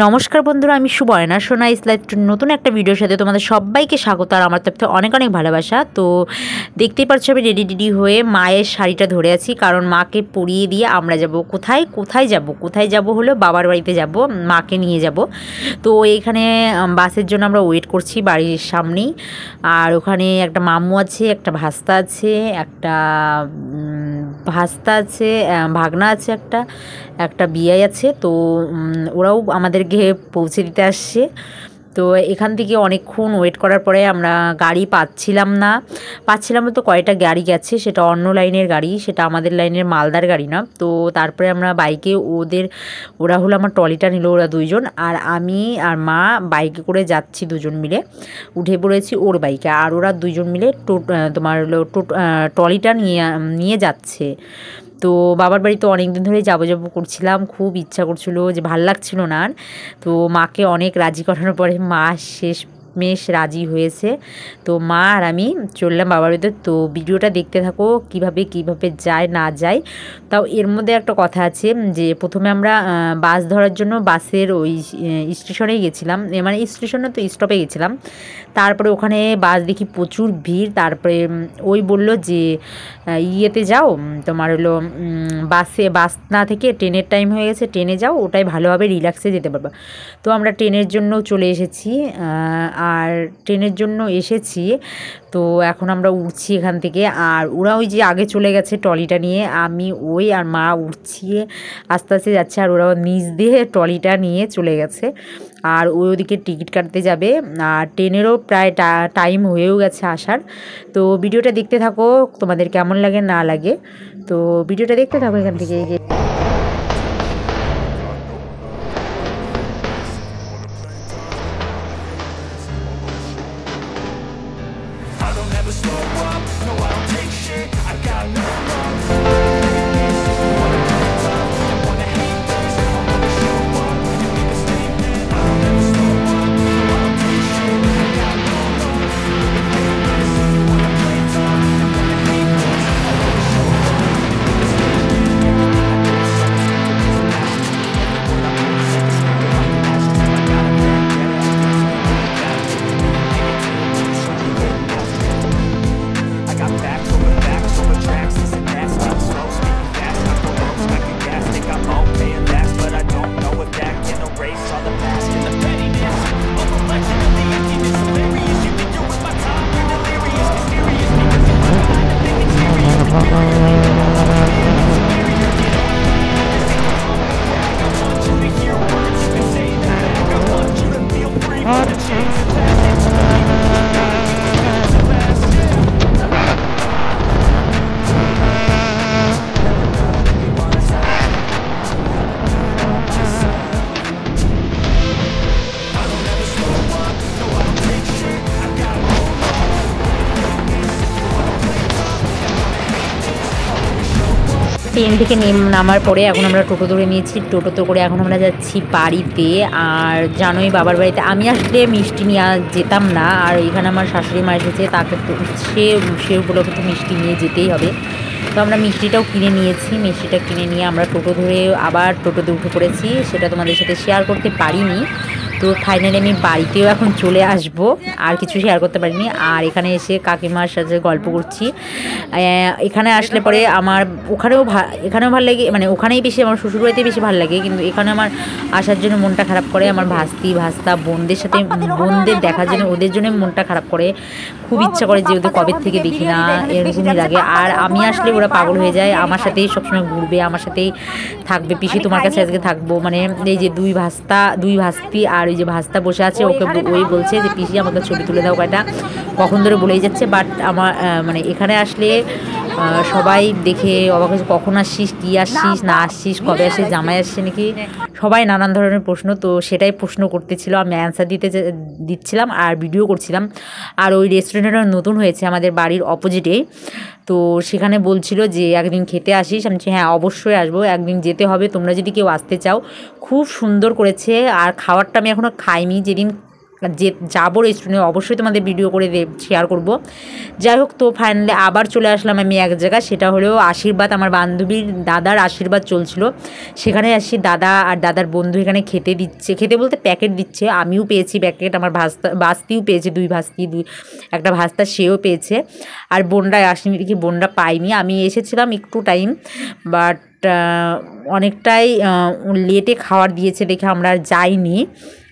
নমস্কার বন্ধুরা, আমি সুবর্ণা সোনা লাইফ নতুন একটা ভিডিওর সাথে তোমাদের সবাইকে স্বাগত। আর আমার তরফ থেকে অনেক অনেক ভালোবাসা। তো দেখতেই পাচ্ছ আমি রেডি হয়ে মায়ের শাড়িটা ধরে আছি, কারণ মাকে পরিয়ে দিয়ে আমরা যাব কোথায় যাব হলো বাবার বাড়িতে যাব, মাকে নিয়ে যাব। তো এখানে বাসের জন্য আমরা ওয়েট করছি বাড়ির সামনেই। আর ওখানে একটা মাম্মু আছে, একটা ভাস্তা আছে, ভাগনা আছে, একটা বিয়াই আছে। তো ওরাও আমাদেরকে পৌঁছে দিতে আসছে। তো এখান থেকে অনেকক্ষণ ওয়েট করার পরে আমরা গাড়ি পাচ্ছিলাম তো কয়টা গাড়ি গেছে, সেটা অন্য লাইনের গাড়ি, সেটা আমাদের লাইনের মালদার গাড়ি না। তো তারপরে আমরা বাইকে ওরা হলো আমার ট্রলিটা নিল, ওরা দুইজন, আর আমি আর মা বাইকে করে যাচ্ছি, দুজন মিলে উঠে পড়েছি ওর বাইকে, আর ওরা দুইজন মিলে ট্রলিটা নিয়ে যাচ্ছে। তো বাবার বাড়ি তো অনেক দিন ধরেই যাবো করছিলাম, খুব ইচ্ছা করছিল, যে ভাল লাগছিল না আর। তো মাকে অনেক রাজি করানোর পরে মা শেষমেশ রাজি হয়েছে। তো মা আর আমি চললাম বাবার বাড়িতে। তো ভিডিওটা দেখতে থাকো কিভাবে যায় না যায়। তাও এর মধ্যে একটা কথা আছে, যে প্রথমে আমরা বাস ধরার জন্য বাসের ওই স্টেশনে গেছিলাম, মানে স্টেশনে তো স্টপে গেছিলাম। তারপরে ওখানে বাস দেখি প্রচুর ভিড়। তারপরে ওই বলল যে ইয়েতে যাও, তোমার হলো বাস না থেকে ট্রেনের টাইম হয়ে গেছে, ট্রেনে যাও, ওটাই ভালোভাবে রিল্যাক্সে যেতে পারবা। তো আমরা ট্রেনের জন্য চলে এসেছি। আর ট্রেনের জন্য এসেছি, তো এখন আমরা উঠছি এখান থেকে। আর ওরা ওই যে আগে চলে গেছে ট্রলিটা নিয়ে, আমি আর মা উঠছি, আস্তে আস্তে যাচ্ছে, আর ওরা নিচ দিয়ে ট্রলিটা নিয়ে চলে গেছে। আর ওদিকে টিকিট কাটতে যাবে, আর ট্রেনেরও প্রায় টাইম হয়েও গেছে আসার। তো ভিডিওটা দেখতে থাকো, তোমাদের কেমন লাগে না লাগে। তো ভিডিওটা দেখতে থাকো এখান থেকে। ট্রেন থেকে নামার পরে এখন আমরা টোটো ধরে নিয়েছি, টোটোতে করে এখন আমরা যাচ্ছি বাড়িতে। আর জানোই বাবার বাড়িতে আমি আসলে মিষ্টি নিয়ে যেতাম না, আর এখানে আমার শাশুড়ি মা এসেছে, তাকে তো সে উপলক্ষে মিষ্টি নিয়ে যেতেই হবে। তো আমরা মিষ্টিটাও কিনে নিয়েছি, মিষ্টিটা কিনে নিয়ে আমরা টোটো ধরে আবার টোটোতে উঠে পড়েছি, সেটা তোমাদের সাথে শেয়ার করতে পারিনি। তো ফাইনালি আমি বাড়িতেও এখন চলে আসব, আর কিছু শেয়ার করতে পারিনি। আর এখানে এসে কাকিমার সাথে গল্প করছি। এখানে আসলে পরে আমার এখানেও ভালো লাগে, মানে ওখানেই বেশি, আমার শ্বশুরবাড়িতে বেশি ভালো লাগে, কিন্তু এখানে আমার আসার জন্য মনটা খারাপ করে। আমার ভাস্তা বোনদের দেখার জন্য, ওদের জন্য মনটা খারাপ করে, খুব ইচ্ছা করে যে ওদের কবে থেকে দেখি না, এরকমই লাগে। আর আমি আসলে ওরা পাগল হয়ে যায়, আমার সাথেই সবসময় ঘুরবে, আমার সাথেই থাকবে। পিসি তোমার কাছে আজকে থাকবো, মানে এই যে দুই ভাস্তি, আর ওই যে ভাস্তা বসে আছে, ওই বলছে যে পিসি আমাকে ছবি তুলে দাও কয়টা, কখন ধরে বলেই যাচ্ছে। বাট আমার মানে এখানে আসলে সবাই দেখে অবাক হয়েছে, কখন আসছিস, কী আসছিস, না আসছিস, কবে আসছিস, জামাই আসছে নাকি, সবাই নানান ধরনের প্রশ্ন। তো সেটাই প্রশ্ন করতেছিল, আমি অ্যান্সার দিচ্ছিলাম আর ভিডিও করছিলাম। আর ওই রেস্টুরেন্টটা নতুন হয়েছে আমাদের বাড়ির অপোজিটেই। তো সেখানে বলছিল যে একদিন খেতে আসিস, আমি বলছি হ্যাঁ অবশ্যই আসবো, একদিন যেতে হবে, তোমরা যদি কেউ আসতে চাও। খুব সুন্দর করেছে। আর খাবারটা আমি এখনও খাইনি, যেদিন যে যাবো রেস্টুরেন্টে অবশ্যই তোমাদের ভিডিও করে শেয়ার করব। যাই হোক, তো ফাইনালি আবার চলে আসলাম আমি এক জায়গায়, সেটা হলো আশীর্বাদ, আমার বান্ধবীর দাদার আশীর্বাদ চলছিল। সেখানে আসি, দাদা আর দাদার বন্ধু এখানে খেতে দিচ্ছে, খেতে বলতে প্যাকেট দিচ্ছে। আমিও পেয়েছি প্যাকেট, আমার ভাস্তিও পেয়েছে, দুই ভাস্তি, একটা ভাস্তা সেও পেয়েছে। আর বোনরা আসেনি, দেখি বোনরা পাইনি। আমি এসেছিলাম একটু টাইম, বাট অনেকটাই লেটে খাওয়ার দিয়েছে দেখে আমরা আর যাইনি,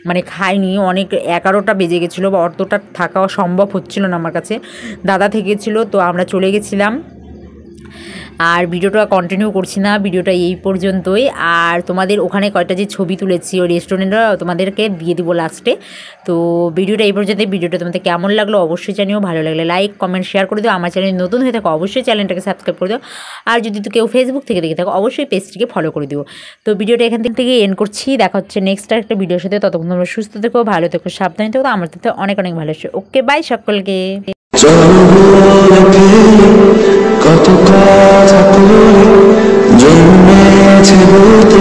মানে খাইনি। অনেক 11টা বেজে গেছিলো, বা অতটা থাকা সম্ভব হচ্ছিল না আমার কাছে। দাদা থেকেছিল, তো আমরা চলে গেছিলাম। আর ভিডিওটা কন্টিনিউ করছি না, ভিডিওটা এই পর্যন্তই। আর তোমাদের ওখানে কয়টা যে ছবি তুলেছি ওই রেস্টুরেন্টটা তোমাদেরকে দিয়ে দিব লাস্টে। তো ভিডিওটা এই পর্যন্তই। ভিডিওটা তোমাদের কেমন লাগলো অবশ্যই জানিও, ভালো লাগলে লাইক কমেন্ট শেয়ার করে দিও। আমার চ্যানেল নতুন হয়ে থাকো অবশ্যই চ্যানেলটাকে সাবস্ক্রাইব করে দিও। আর যদি তো কেউ ফেসবুক থেকে দেখে থাকো অবশ্যই পেজটিকে ফলো করে দিও। তো ভিডিওটা এখান থেকে এন্ড করছি, দেখা হচ্ছে নেক্সট একটা ভিডিওর সাথে। ততক্ষণ তোমরা সুস্থ থেকো, ভালো থেকো, সাবধানে থেকো। আমার থেকে অনেক অনেক ভালোবাসো। ওকে, বাই সকলকে। কত কথা জন্মেছে